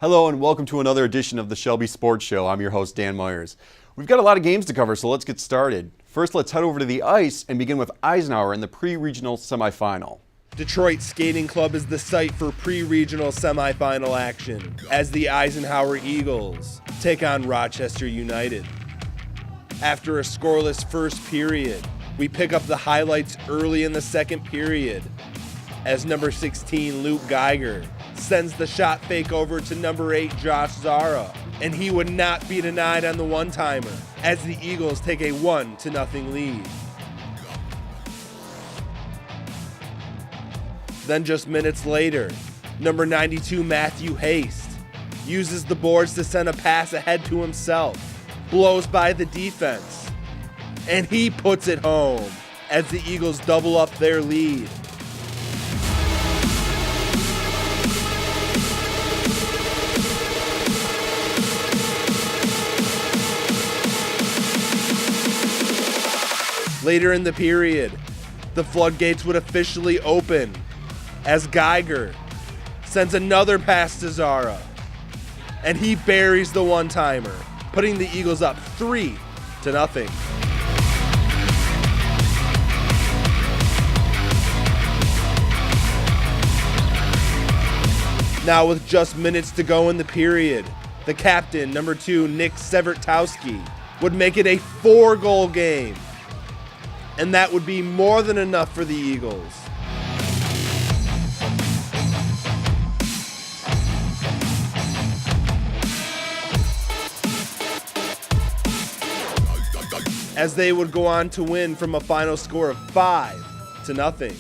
Hello and welcome to another edition of the Shelby Sports Show. I'm your host, Dan Myers. We've got a lot of games to cover, so let's get started. First, let's head over to the ice and begin with Eisenhower in the pre-regional semifinal. Detroit Skating Club is the site for pre-regional semifinal action as the Eisenhower Eagles take on Rochester United. After a scoreless first period, we pick up the highlights early in the second period as number 16 Luke Geiger sends the shot fake over to number 8 Josh Zara, and he would not be denied on the one-timer as the Eagles take a 1-0 lead. Then just minutes later, number 92 Matthew Haste uses the boards to send a pass ahead to himself, blows by the defense, and he puts it home as the Eagles double up their lead. Later in the period, the floodgates would officially open as Geiger sends another pass to Zara, and he buries the one-timer, putting the Eagles up 3-0. Now with just minutes to go in the period, the captain, number 2, Nick Severtowski, would make it a 4-goal game. And that would be more than enough for the Eagles. As they would go on to win from a final score of 5-0.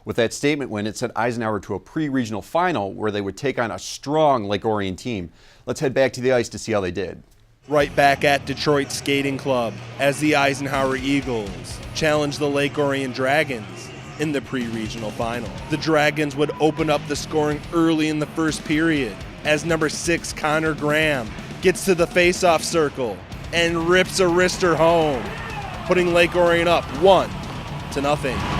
With that statement win, it sent Eisenhower to a pre-regional final where they would take on a strong Lake Orion team. Let's head back to the ice to see how they did. Right back at Detroit Skating Club as the Eisenhower Eagles challenge the Lake Orion Dragons in the pre-regional final. The Dragons would open up the scoring early in the first period as number 6 Connor Graham gets to the face-off circle and rips a wrister home, putting Lake Orion up 1-0.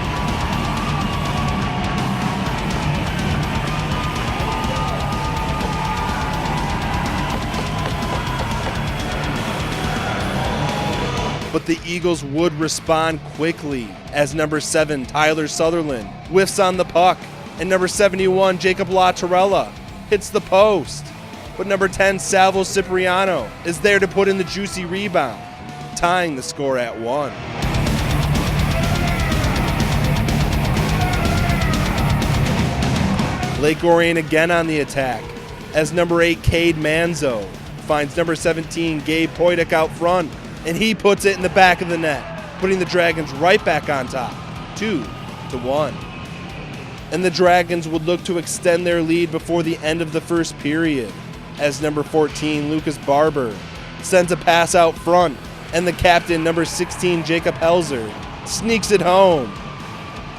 But the Eagles would respond quickly as number 7, Tyler Sutherland, whiffs on the puck, and number 71, Jacob LaTorella, hits the post. But number 10, Salvo Cipriano, is there to put in the juicy rebound, tying the score at 1. Lake Orion again on the attack as number 8, Cade Manzo, finds number 17, Gabe Poidik out front, and he puts it in the back of the net, putting the Dragons right back on top, 2-1. And the Dragons would look to extend their lead before the end of the first period, as number 14, Lucas Barber, sends a pass out front, and the captain, number 16, Jacob Helzer, sneaks it home,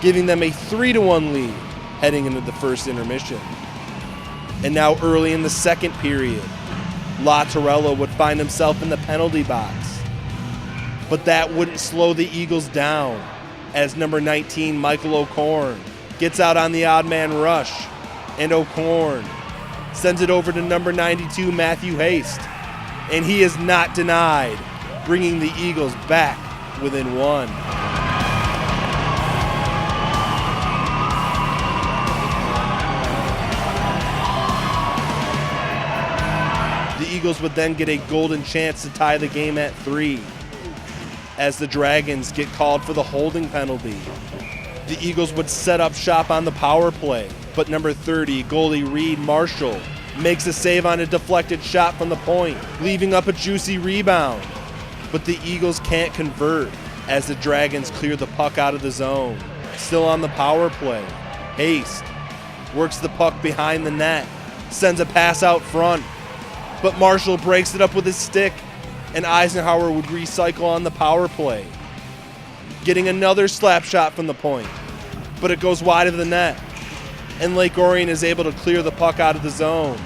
giving them a 3-1 lead heading into the first intermission. And now early in the second period, LaTorella would find himself in the penalty box. But that wouldn't slow the Eagles down as number 19, Michael O'Korn, gets out on the odd man rush, and O'Korn sends it over to number 92, Matthew Haste, and he is not denied, bringing the Eagles back within 1. The Eagles would then get a golden chance to tie the game at 3. As the Dragons get called for the holding penalty. The Eagles would set up shop on the power play, but number 30, goalie Reed Marshall, makes a save on a deflected shot from the point, leaving up a juicy rebound. But the Eagles can't convert as the Dragons clear the puck out of the zone. Still on the power play, Haste works the puck behind the net, sends a pass out front, but Marshall breaks it up with his stick, and Eisenhower would recycle on the power play, getting another slap shot from the point, but it goes wide of the net, and Lake Orion is able to clear the puck out of the zone.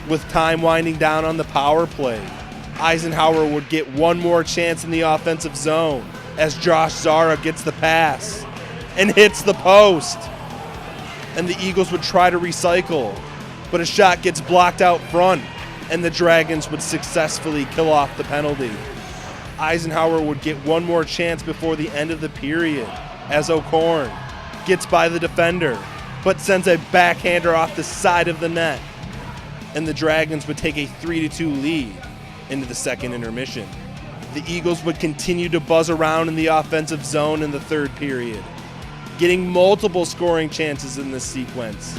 With time winding down on the power play, Eisenhower would get one more chance in the offensive zone as Josh Zara gets the pass and hits the post. and the Eagles would try to recycle, but a shot gets blocked out front, and the Dragons would successfully kill off the penalty. Eisenhower would get one more chance before the end of the period, as O'Corn gets by the defender, but sends a backhander off the side of the net, and the Dragons would take a 3-2 lead into the second intermission. The Eagles would continue to buzz around in the offensive zone in the third period, getting multiple scoring chances in this sequence.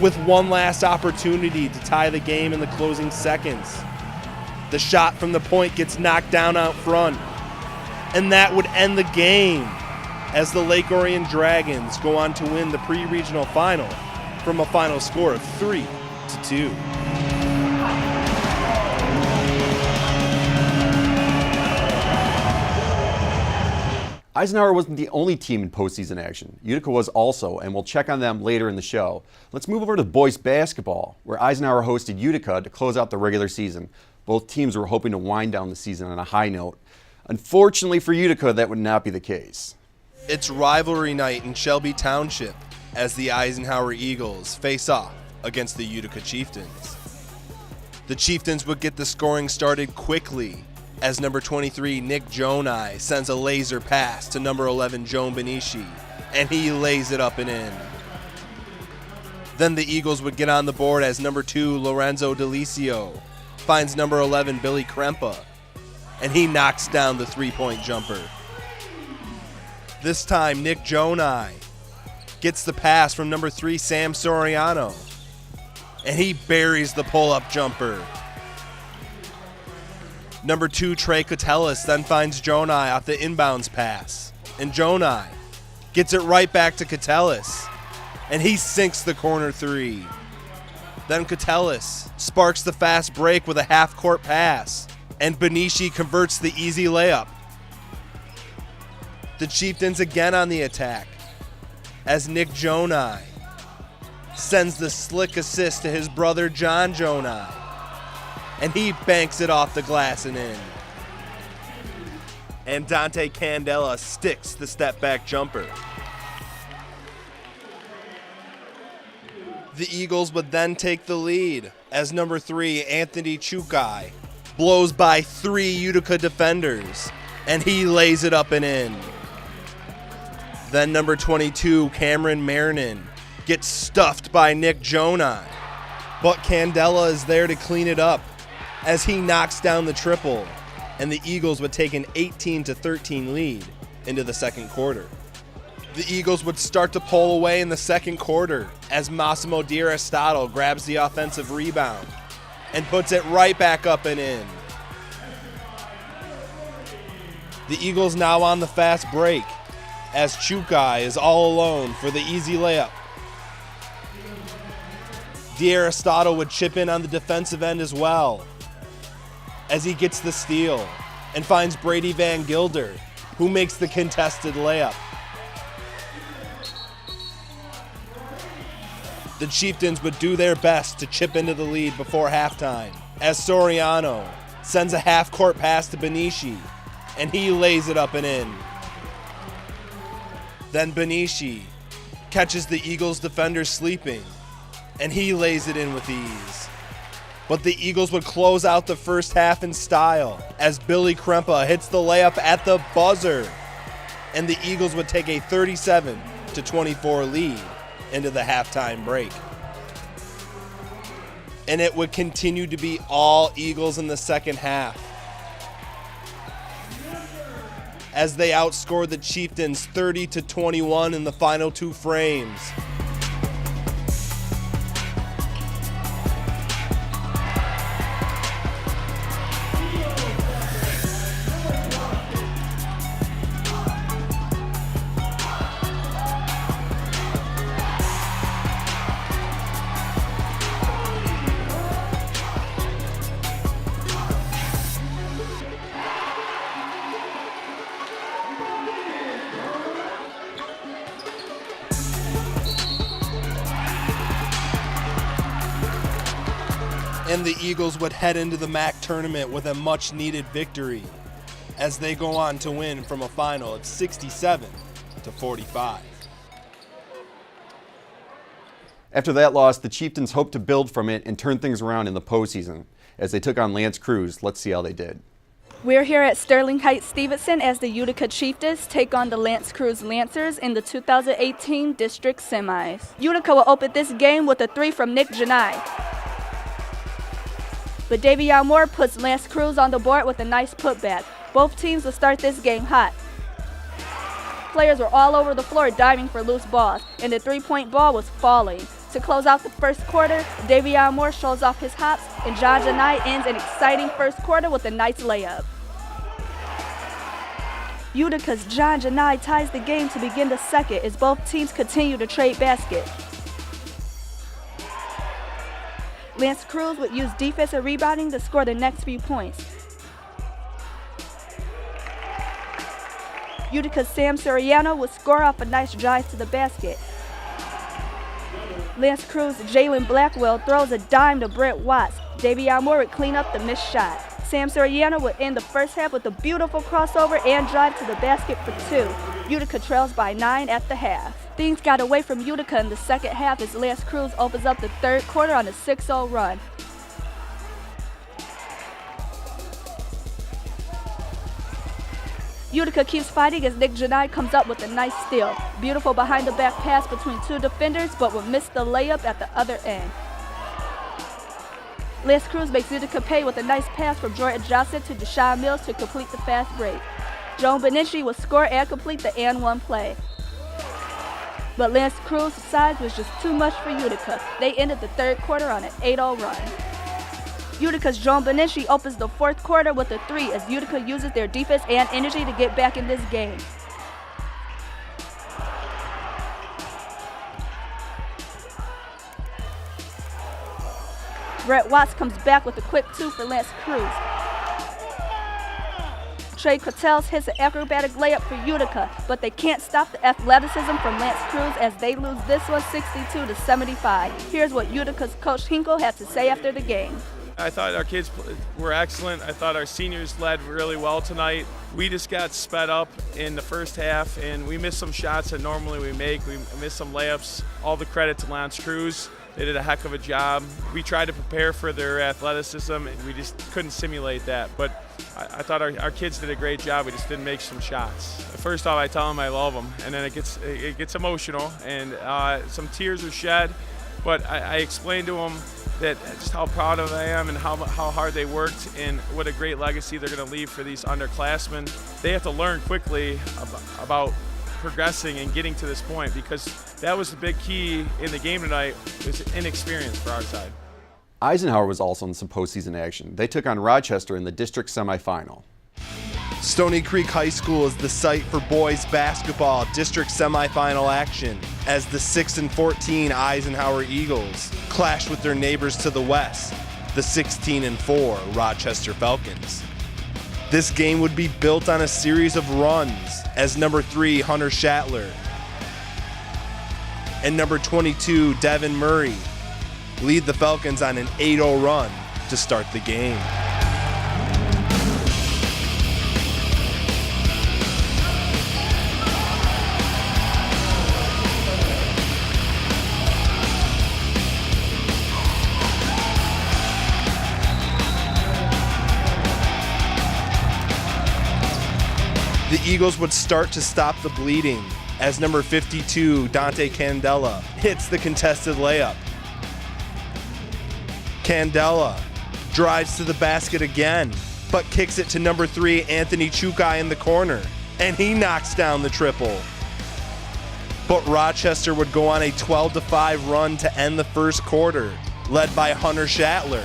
With one last opportunity to tie the game in the closing seconds, the shot from the point gets knocked down out front, and that would end the game as the Lake Orion Dragons go on to win the pre-regional final from a final score of 3-2. Eisenhower wasn't the only team in postseason action. Utica was also, and we'll check on them later in the show. Let's move over to boys basketball, where Eisenhower hosted Utica to close out the regular season. Both teams were hoping to wind down the season on a high note. Unfortunately for Utica, that would not be the case. It's rivalry night in Shelby Township as the Eisenhower Eagles face off against the Utica Chieftains. The Chieftains would get the scoring started quickly as number 23 Nick Jonai sends a laser pass to number 11 Joan Benici, and he lays it up and in. Then the Eagles would get on the board as number 2 Lorenzo Delicio finds number 11 Billy Krempa, and he knocks down the three-point jumper. This time Nick Jonai gets the pass from number 3 Sam Soriano, and he buries the pull-up jumper. Number 2, Trey Cotellis, then finds Jonai off the inbounds pass. And Jonai gets it right back to Cotellis, and he sinks the corner three. Then Cotellis sparks the fast break with a half-court pass, and Benici converts the easy layup. The Chieftains again on the attack, as Nick Jonai sends the slick assist to his brother John Jonai, and he banks it off the glass and in. And Dante Candela sticks the step-back jumper. The Eagles would then take the lead as number 3 Anthony Chukai blows by 3 Utica defenders, and he lays it up and in. Then number 22 Cameron Marinin gets stuffed by Nick Jonai, but Candela is there to clean it up as he knocks down the triple, and the Eagles would take an 18-13 lead into the second quarter. The Eagles would start to pull away in the second quarter as Massimo D'Aristotle grabs the offensive rebound and puts it right back up and in. The Eagles now on the fast break as Chukai is all alone for the easy layup. D'Aristotle would chip in on the defensive end as well as he gets the steal and finds Brady Van Gilder, who makes the contested layup. The Chieftains would do their best to chip into the lead before halftime as Soriano sends a half-court pass to Benici, and he lays it up and in. Then Benici catches the Eagles defender sleeping, and he lays it in with ease. But the Eagles would close out the first half in style as Billy Krempa hits the layup at the buzzer, and the Eagles would take a 37-24 lead into the halftime break. And it would continue to be all Eagles in the second half as they outscored the Chieftains 30-21 in the final 2 frames. And the Eagles would head into the MAC tournament with a much-needed victory as they go on to win from a final of 67-45. After that loss, the Chieftains hoped to build from it and turn things around in the postseason. As they took on L'Anse Creuse, let's see how they did. We're here at Sterling Heights Stevenson as the Utica Chieftains take on the L'Anse Creuse Lancers in the 2018 district semis. Utica will open this game with a 3 from Nick Janai. But Davion Moore puts L'Anse Creuse on the board with a nice putback. Both teams will start this game hot. Players were all over the floor diving for loose balls, and the three-point ball was falling. To close out the first quarter, Davion Moore shows off his hops, and John Janai ends an exciting first quarter with a nice layup. Utica's John Janai ties the game to begin the second as both teams continue to trade baskets. L'Anse Creuse would use defensive rebounding to score the next few points. Utica's Sam Soriano would score off a nice drive to the basket. L'Anse Creuse Jalen Blackwell throws a dime to Brent Watts. Davion Moore would clean up the missed shot. Sam Soriano would end the first half with a beautiful crossover and drive to the basket for 2. Utica trails by 9 at the half. Things got away from Utica in the second half as L'Anse Creuse opens up the third quarter on a 6-0 run. Utica keeps fighting as Nick Janai comes up with a nice steal. Beautiful behind-the-back pass between 2 defenders, but would miss the layup at the other end. L'Anse Creuse makes Utica pay with a nice pass from Jordan Johnson to Deshaun Mills to complete the fast break. Joan Beninci will score and complete the and-one play. But L'Anse Creuse's size was just too much for Utica. They ended the third quarter on an 8-0 run. Utica's Joan Beninci opens the fourth quarter with a 3 as Utica uses their defense and energy to get back in this game. Brett Watts comes back with a quick 2 for L'Anse Creuse. Trey Cottels hits an acrobatic layup for Utica, but they can't stop the athleticism from L'Anse Creuse as they lose this one 62-75. Here's what Utica's coach Hinkle had to say after the game. I thought our kids were excellent. I thought our seniors led really well tonight. We just got sped up in the first half, and we missed some shots that normally we make. We missed some layups. All the credit to L'Anse Creuse. They did a heck of a job. We tried to prepare for their athleticism, and we just couldn't simulate that. But I thought our kids did a great job. We just didn't make some shots. First off, I tell them I love them, and then it gets emotional, and some tears are shed. But I explained to them that just how proud of I am and how hard they worked and what a great legacy they're going to leave for these underclassmen. They have to learn quickly about progressing and getting to this point, because that was the big key in the game tonight, was inexperience for our side. Eisenhower was also in some postseason action. They took on Rochester in the district semifinal. Stony Creek High School is the site for boys basketball district semifinal action as the 6-14 Eisenhower Eagles clash with their neighbors to the west, the 16-4 Rochester Falcons. This game would be built on a series of runs as number 3 Hunter Schattler and number 22 Devin Murray lead the Falcons on an 8-0 run to start the game. The Eagles would start to stop the bleeding as number 52, Dante Candela, hits the contested layup. Candela drives to the basket again, but kicks it to number 3, Anthony Chukai in the corner, and he knocks down the triple. But Rochester would go on a 12-5 run to end the first quarter, led by Hunter Schattler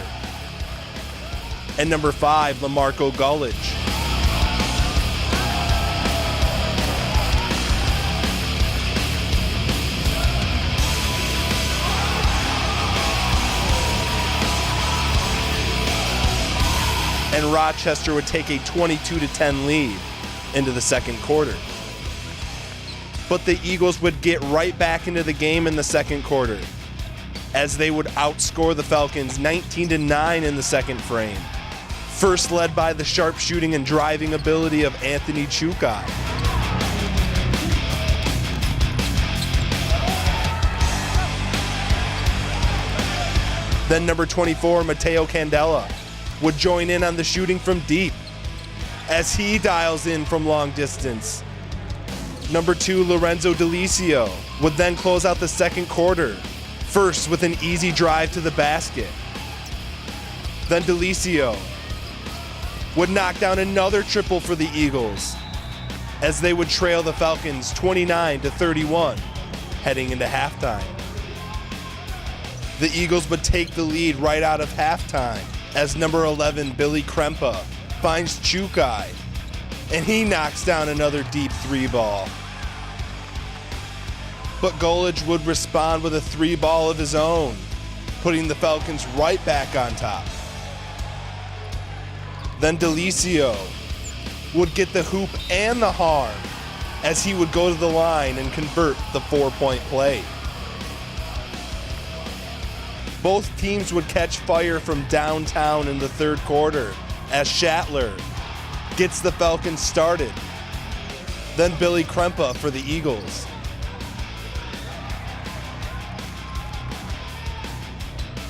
and number 5, Lamarco Gullidge. And Rochester would take a 22-10 lead into the second quarter. But the Eagles would get right back into the game in the second quarter as they would outscore the Falcons 19-9 in the second frame. First led by the sharp shooting and driving ability of Anthony Chukai. Then number 24, Matteo Candela, would join in on the shooting from deep as he dials in from long distance. Number 2, Lorenzo Delicio, would then close out the second quarter, first with an easy drive to the basket. Then Delicio would knock down another triple for the Eagles as they would trail the Falcons 29-31 heading into halftime. The Eagles would take the lead right out of halftime as number 11, Billy Krempa, finds Chukai, and he knocks down another deep three ball. But Golich would respond with a three ball of his own, putting the Falcons right back on top. Then Delicio would get the hoop and the harm as he would go to the line and convert the 4-point play. Both teams would catch fire from downtown in the third quarter as Shatler gets the Falcons started. Then Billy Krempa for the Eagles.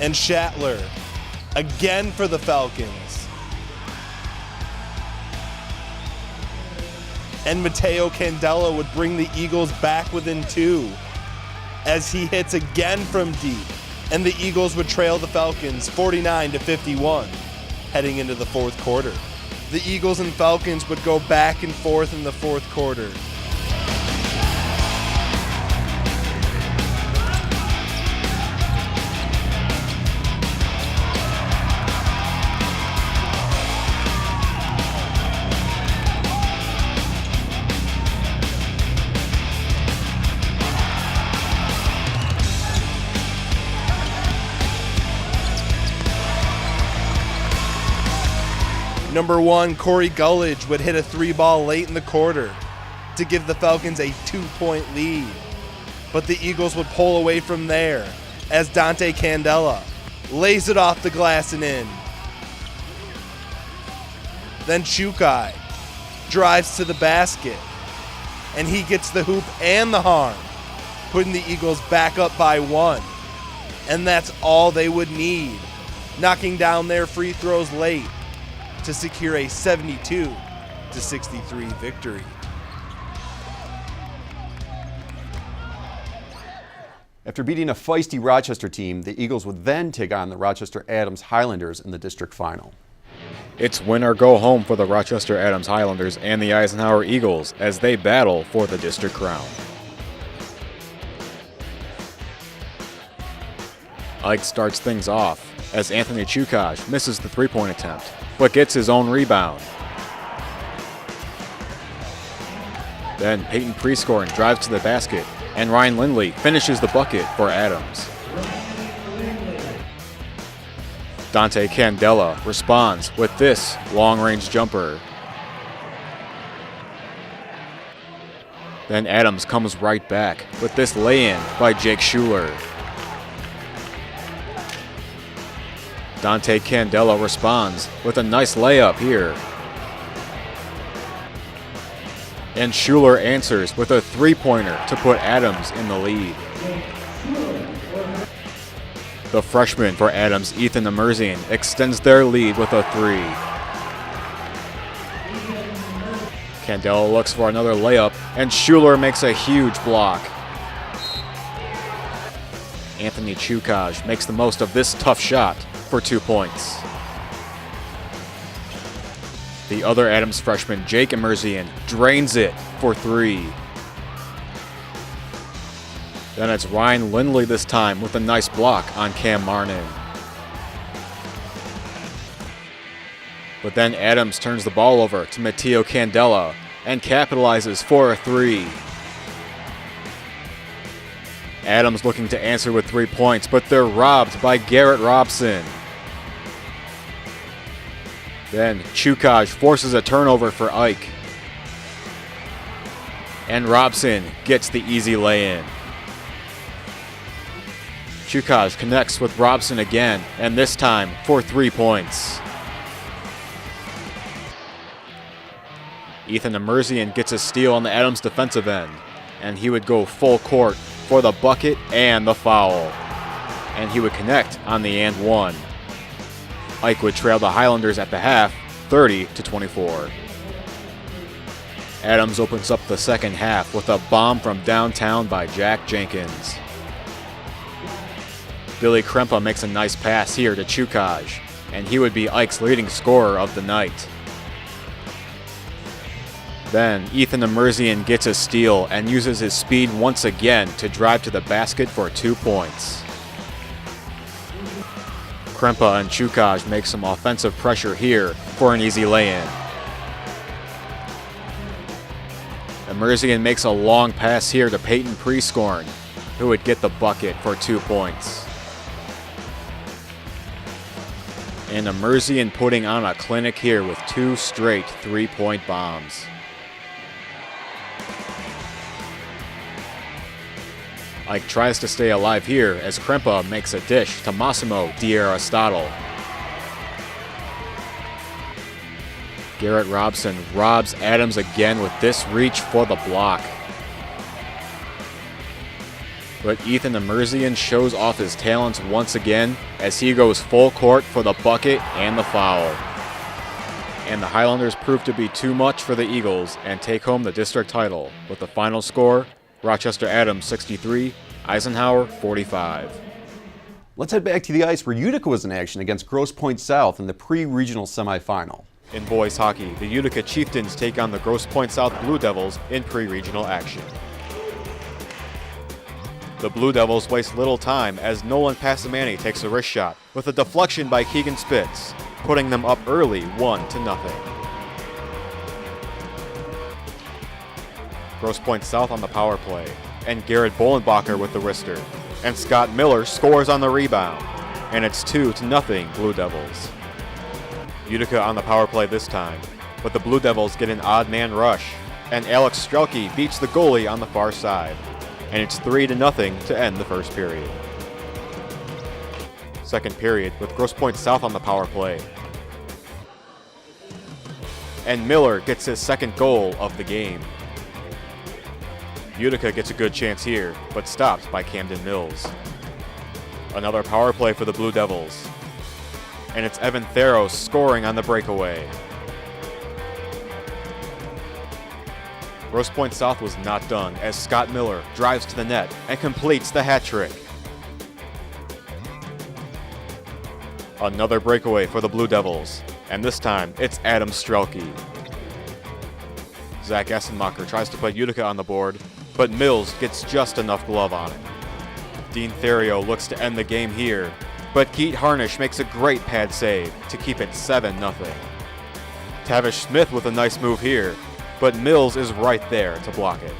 And Shatler again for the Falcons. And Matteo Candela would bring the Eagles back within 2 as he hits again from deep, and the Eagles would trail the Falcons 49-51 heading into the fourth quarter. The Eagles and Falcons would go back and forth in the fourth quarter. Number 1, Corey Gullidge would hit a three ball late in the quarter to give the Falcons a 2-point lead. But the Eagles would pull away from there as Dante Candela lays it off the glass and in. Then Chukai drives to the basket, and he gets the hoop and the harm, putting the Eagles back up by 1. And that's all they would need, knocking down their free throws late to secure a 72-63 victory. After beating a feisty Rochester team, the Eagles would then take on the Rochester Adams Highlanders in the district final. It's win or go home for the Rochester Adams Highlanders and the Eisenhower Eagles as they battle for the district crown. Ike starts things off as Anthony Chukai misses the three-point attempt, but gets his own rebound. Then Peyton Prescorn drives to the basket, and Ryan Lindley finishes the bucket for Adams. Dante Candela responds with this long-range jumper. Then Adams comes right back with this lay-in by Jake Schuler. Dante Candela responds with a nice layup here. And Schuler answers with a three-pointer to put Adams in the lead. The freshman for Adams, Ethan Emerzian, extends their lead with a three. Candela looks for another layup, and Schuler makes a huge block. Anthony Chukai makes the most of this tough shot for 2 points. The other Adams freshman, Jake Emerzian, drains it for 3. Then it's Ryan Lindley this time with a nice block on Cam Marnin. But then Adams turns the ball over to Matteo Candela and capitalizes for a 3. Adams looking to answer with 3 points, but they're robbed by Garrett Robson. Then Chukai forces a turnover for Ike. And Robson gets the easy lay-in. Chukaj connects with Robson again, and this time for 3 points. Ethan Emerzian gets a steal on the Adams defensive end, and he would go full court for the bucket and the foul. And he would connect on the and one. Ike would trail the Highlanders at the half, 30-24. Adams opens up the second half with a bomb from downtown by Jack Jenkins. Billy Krempa makes a nice pass here to Chukaj, and he would be Ike's leading scorer of the night. Then Ethan Emerzian gets a steal and uses his speed once again to drive to the basket for 2 points. Krempa and Chukaj make some offensive pressure here for an easy lay-in. Emerzian makes a long pass here to Peyton Prescorn, who would get the bucket for 2 points. And Emerzian putting on a clinic here with 2 straight 3-point bombs. Ike tries to stay alive here as Krempa makes a dish to Massimo Di Aristotle. Garrett Robson robs Adams again with this reach for the block. But Ethan Emerzian shows off his talents once again as he goes full court for the bucket and the foul. And the Highlanders prove to be too much for the Eagles and take home the district title with the final score, Rochester Adams 63, Eisenhower 45. Let's head back to the ice where Utica was in action against Grosse Pointe South in the pre-regional semifinal. In boys hockey, the Utica Chieftains take on the Grosse Pointe South Blue Devils in pre-regional action. The Blue Devils waste little time as Nolan Passamani takes a wrist shot with a deflection by Keegan Spitz, putting them up early 1-0. Grosse Pointe South on the power play, and Garrett Bolenbacher with the wrister, and Scott Miller scores on the rebound, and it's 2-0 Blue Devils. Utica on the power play this time, but the Blue Devils get an odd man rush, and Alex Strelke beats the goalie on the far side, and it's 3-0 to end the first period. Second period with Grosse Pointe South on the power play, and Miller gets his second goal of the game. Utica gets a good chance here, but stopped by Camden Mills. Another power play for the Blue Devils, and it's Evan Theros scoring on the breakaway. Grosse Pointe South was not done as Scott Miller drives to the net and completes the hat trick. Another breakaway for the Blue Devils, and this time it's Adam Strelke. Zach Essenmacher tries to put Utica on the board, but Mills gets just enough glove on it. Dean Therio looks to end the game here, but Keith Harnish makes a great pad save to keep it 7-0. Tavish Smith with a nice move here, but Mills is right there to block it.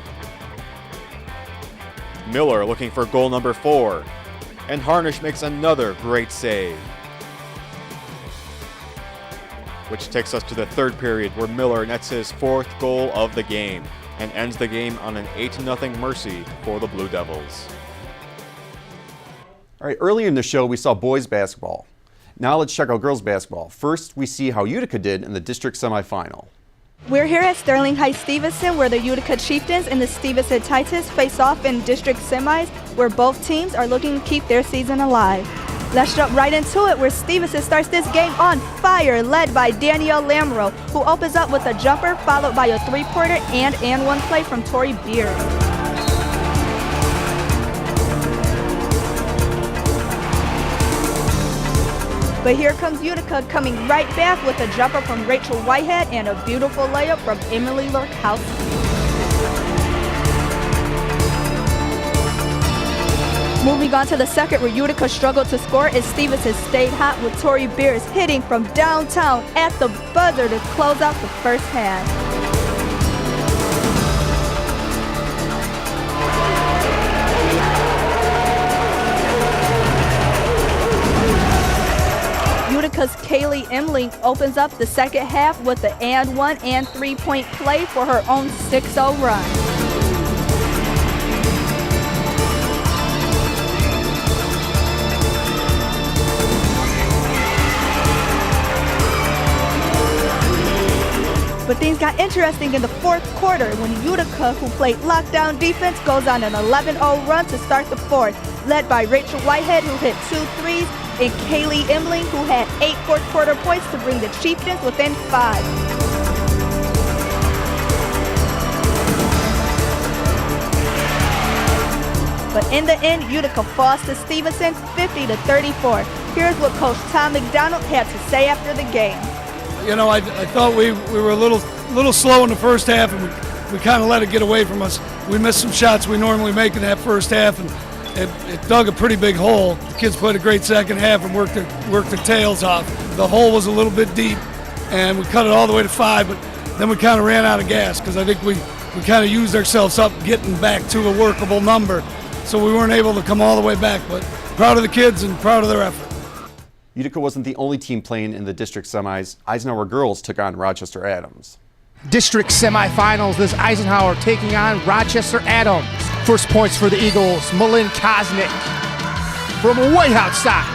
Miller looking for goal number 4, and Harnish makes another great save. Which takes us to the third period where Miller nets his 4th goal of the game and ends the game on an 8-0 mercy for the Blue Devils. All right, earlier in the show, we saw boys basketball. Now let's check out girls basketball. First, we see how Utica did in the district semifinal. We're here at Sterling Heights-Stevenson where the Utica Chieftains and the Stevenson Titans face off in district semis where both teams are looking to keep their season alive. Let's jump right into it where Stevenson starts this game on fire, led by Danielle Lamoureux, who opens up with a jumper followed by a 3-pointer and one play from Tori Beers. But here comes Utica coming right back with a jumper from Rachel Whitehead and a beautiful layup from Emily Lurkowski. Moving on to the second where Utica struggled to score as Stevenson stayed hot with Tori Beers hitting from downtown at the buzzer to close out the first half. Utica's Kaylee Emling opens up the second half with the and 1 and 3-point play for her own 6-0 run. Things got interesting in the fourth quarter when Utica, who played lockdown defense, goes on an 11-0 run to start the fourth, led by Rachel Whitehead, who hit 2 threes, and Kaylee Emling, who had 8 fourth quarter points to bring the Chieftains within 5. But in the end, Utica falls to Stevenson 50-34. Here's what Coach Tom McDonald had to say after the game. You know, I thought we were a little slow in the first half, and we kind of let it get away from us. We missed some shots we normally make in that first half, and it dug a pretty big hole. The kids played a great second half and worked their tails off. The hole was a little bit deep, and we cut it all the way to 5, but then we kind of ran out of gas because I think we kind of used ourselves up getting back to a workable number, so we weren't able to come all the way back. But proud of the kids and proud of their effort. Utica wasn't the only team playing in the district semis. Eisenhower girls took on Rochester Adams. District semifinals, this Eisenhower taking on Rochester Adams. First points for the Eagles, Malin Kosnick from way outside.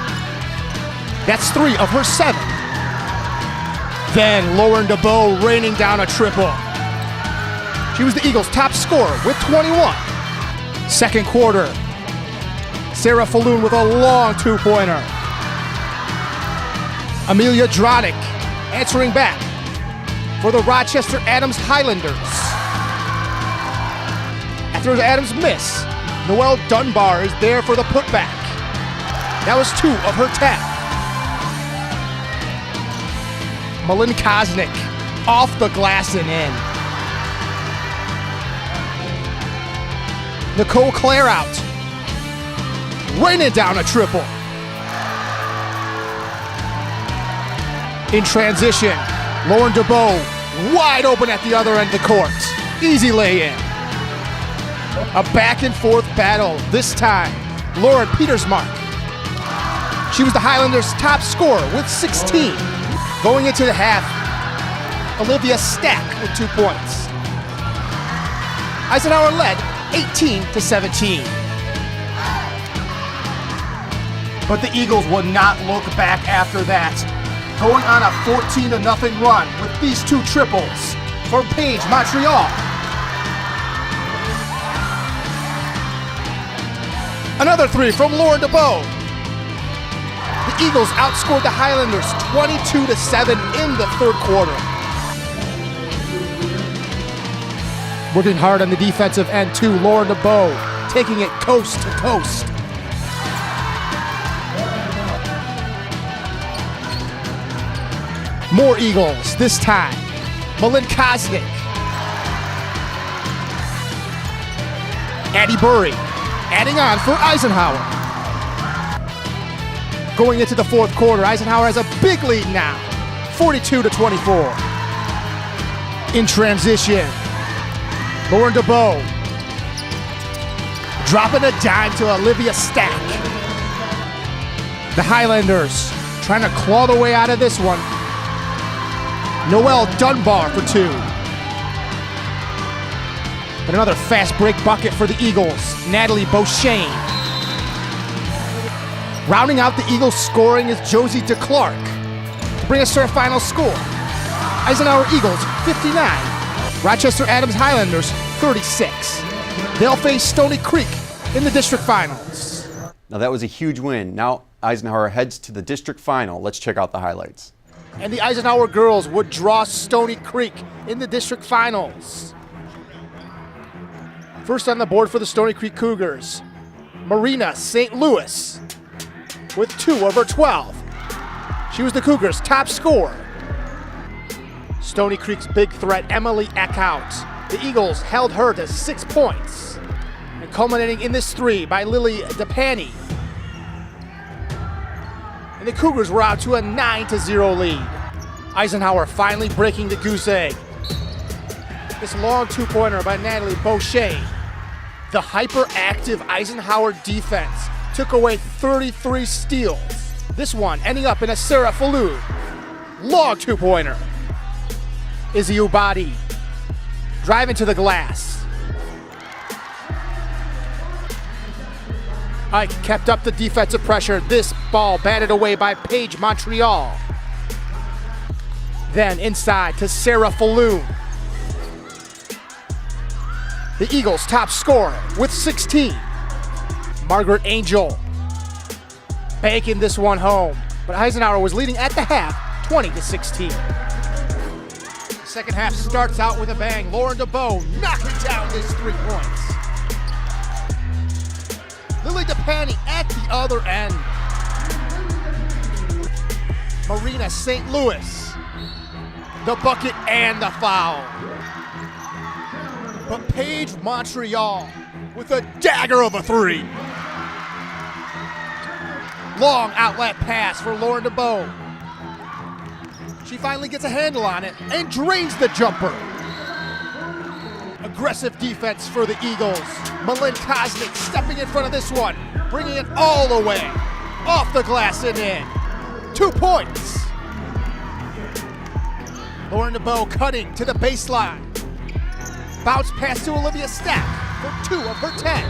That's 3 of her 7. Then Lauren DeBow raining down a triple. She was the Eagles' top scorer with 21. Second quarter, Sarah Falloon with a long 2-pointer. Amelia Dronick answering back for the Rochester Adams Highlanders. After the Adams miss, Noelle Dunbar is there for the putback. That was 2 of her 10. Malin Kosnick off the glass and in. Nicole Clare out, raining down a triple. In transition, Lauren DeBow wide open at the other end of the court. Easy lay-in. A back and forth battle. This time, Lauren Petersmark. She was the Highlanders' top scorer with 16. Going into the half, Olivia Stack with 2 points. Eisenhower led 18-17. But the Eagles would not look back after that. Going on a 14-0 run with these 2 triples for Paige Montreal. Another 3 from Lauren DeBow. The Eagles outscored the Highlanders 22-7 in the third quarter. Working hard on the defensive end too, Lauren DeBow taking it coast to coast. More Eagles, this time, Malin Kosnick. Addie Burry, adding on for Eisenhower. Going into the fourth quarter, Eisenhower has a big lead now, 42-24. In transition, Lauren DeBow dropping a dime to Olivia Stack. The Highlanders trying to claw their way out of this one. Noelle Dunbar for 2. But another fast break bucket for the Eagles, Natalie Beauchesne. Rounding out the Eagles' scoring is Josie DeClark to bring us to our final score. Eisenhower Eagles 59, Rochester Adams Highlanders 36. They'll face Stony Creek in the district finals. Now that was a huge win. Now Eisenhower heads to the district final. Let's check out the highlights. And the Eisenhower girls would draw Stony Creek in the district finals. First on the board for the Stony Creek Cougars, Marina St. Louis with 2 of her 12. She was the Cougars' top scorer. Stony Creek's big threat, Emily Eckhout. The Eagles held her to 6 points. And culminating in this 3 by Lily DePanny. And the Cougars were out to a 9-0 lead. Eisenhower finally breaking the goose egg. This long 2-pointer by Natalie Beauchesne. The hyperactive Eisenhower defense took away 33 steals. This one ending up in a Sarah Falloon. Long 2-pointer. Izzy Ubadi driving to the glass. Ike kept up the defensive pressure. This ball batted away by Paige Montreal. Then inside to Sarah Falloon. the Eagles' top scorer with 16. Margaret Angel banking this one home, but Eisenhower was leading at the half, 20-16. Second half starts out with a bang. Lauren DeBow knocking down this 3 points. Lily DePanny at the other end. Marina St. Louis, the bucket and the foul. But Paige Montreal with a dagger of a 3. Long outlet pass for Lauren DeBow. She finally gets a handle on it and drains the jumper. Aggressive defense for the Eagles. Malin Kosnick stepping in front of this one, bringing it all the way off the glass and in. 2 points. Lauren DeBow cutting to the baseline. Bounce pass to Olivia Stack for 2 of her 10.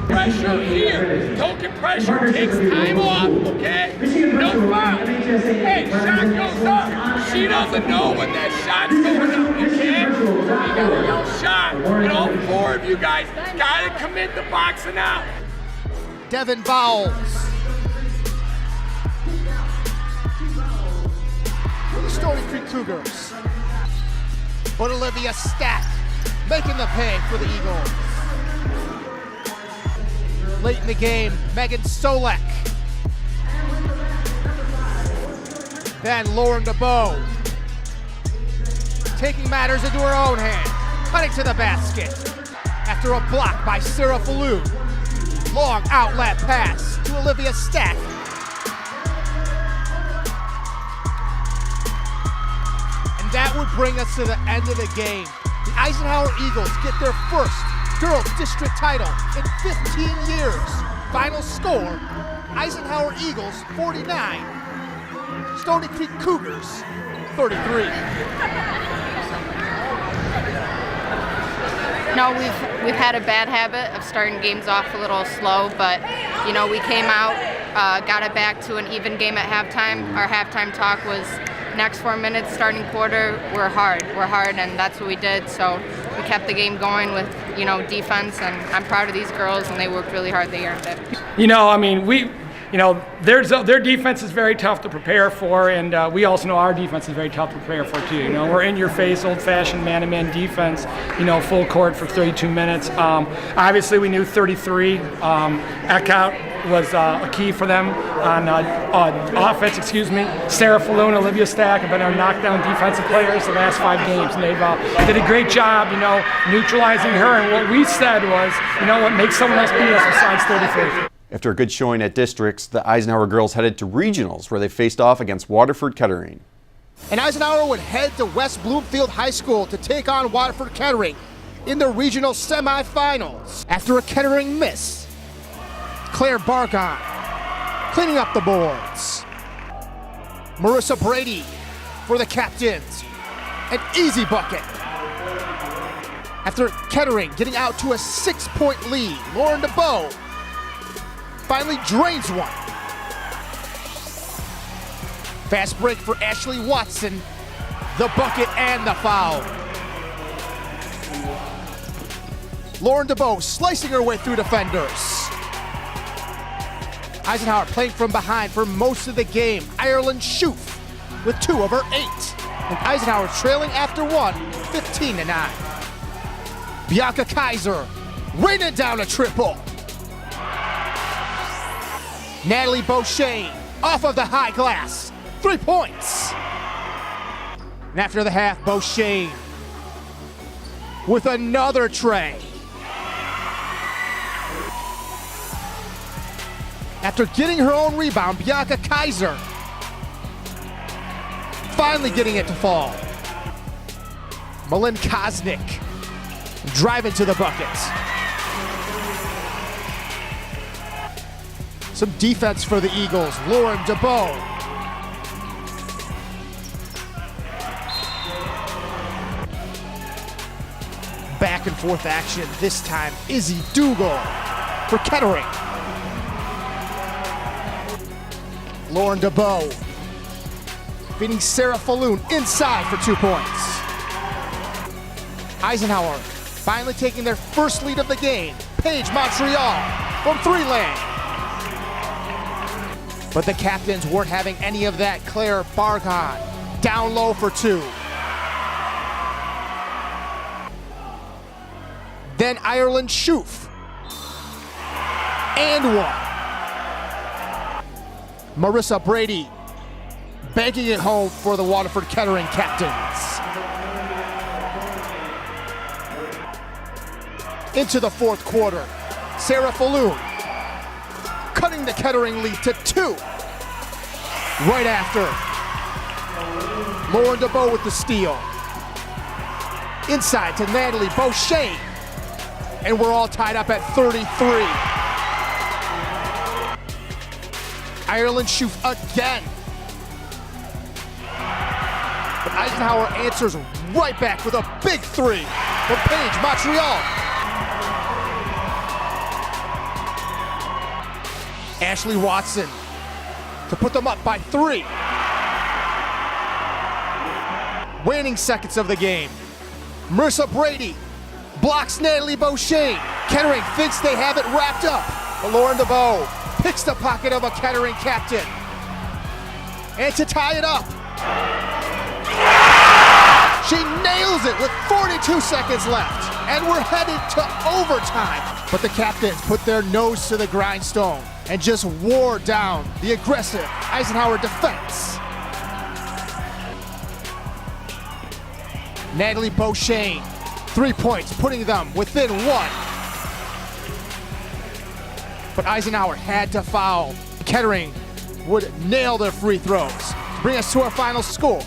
Pressure here. Don't get pressure. Takes time off, okay? No foul. Hey, shot goes up. She doesn't know when that shot's going up, okay? You gotta yell shot. And all 4 of you guys gotta commit to boxing out. Devin Bowles. For the Stony Creek Cougars. But Olivia Stack making the pay for the Eagles. Late in the game, Megan Solek. Then Lauren DeBow taking matters into her own hands, cutting to the basket. After a block by Sarah Falloon. Long outlet pass to Olivia Stack. And that would bring us to the end of the game. The Eisenhower Eagles get their first girls district title in 15 years. Final score, Eisenhower Eagles 49, Stony Creek Cougars 33. No, we've had a bad habit of starting games off a little slow, but you know, we came out, got it back to an even game at halftime. Our halftime talk was next 4 minutes, starting quarter, we're hard, and that's what we did. So we kept the game going with, you know, defense, and I'm proud of these girls, and they worked really hard. They earned it. You know, I mean, their defense is very tough to prepare for, and we also know our defense is very tough to prepare for too. You know, we're in your face, old-fashioned man-to-man defense. You know, full court for 32 minutes. Obviously, we knew 33. Eckout was a key for them on offense. Sarah Falloon, Olivia Stack have been our knockdown defensive players the last 5 games, and they've did a great job, you know, neutralizing her. And what we said was, you know, what makes someone else beat us besides 33. After a good showing at districts, the Eisenhower girls headed to regionals where they faced off against Waterford Kettering. And Eisenhower would head to West Bloomfield High School to take on Waterford Kettering in the regional semifinals. After a Kettering miss, Claire Bargon cleaning up the boards. Marissa Brady for the captains. An easy bucket. After Kettering getting out to a 6-point lead, Lauren DeBow finally drains one. Fast break for Ashley Watson. The bucket and the foul. Lauren DeBow slicing her way through defenders. Eisenhower playing from behind for most of the game. Ireland Schoof with 2 of her 8. And Eisenhower trailing after 1, 15-9. Bianca Kaiser raining down a triple. Natalie Beauchesne off of the high glass, 3 points. And after the half, Beauchesne with another tray. After getting her own rebound, Bianca Kaiser finally getting it to fall. Malin Kosnick driving to the bucket. Some defense for the Eagles. Lauren DeBow. Back and forth action. This time, Izzy Dougal for Kettering. Lauren DeBow beating Sarah Falloon inside for 2 points. Eisenhower finally taking their first lead of the game. Page Montreal from 3-lane. But the captains weren't having any of that. Claire Bargon down low for 2. Then Ireland Schoof. And 1. Marissa Brady banking it home for the Waterford Kettering captains. Into the 4th quarter, Sarah Falloon cutting the Kettering lead to 2. Right after, Lauren DeBow with the steal. Inside to Natalie Beauchesne, and we're all tied up at 33. Ireland Schoof again. But Eisenhower answers right back with a big 3 from Page Montreal. Ashley Watson to put them up by 3. Waning seconds of the game. Marissa Brady blocks Natalie Beauchesne. Kettering thinks they have it wrapped up, but Lauren DeBow picks the pocket of a Kettering captain. And to tie it up, she nails it with 42 seconds left. And we're headed to overtime. But the captains put their nose to the grindstone and just wore down the aggressive Eisenhower defense. Natalie Beauchesne, 3 points, putting them within 1. But Eisenhower had to foul. Kettering would nail their free throws to bring us to our final score.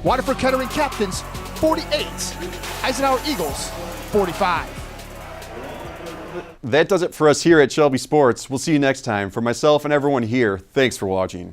Waterford Kettering captains, 48. Eisenhower Eagles, 45. That does it for us here at Shelby Sports. We'll see you next time. For myself and everyone here, thanks for watching.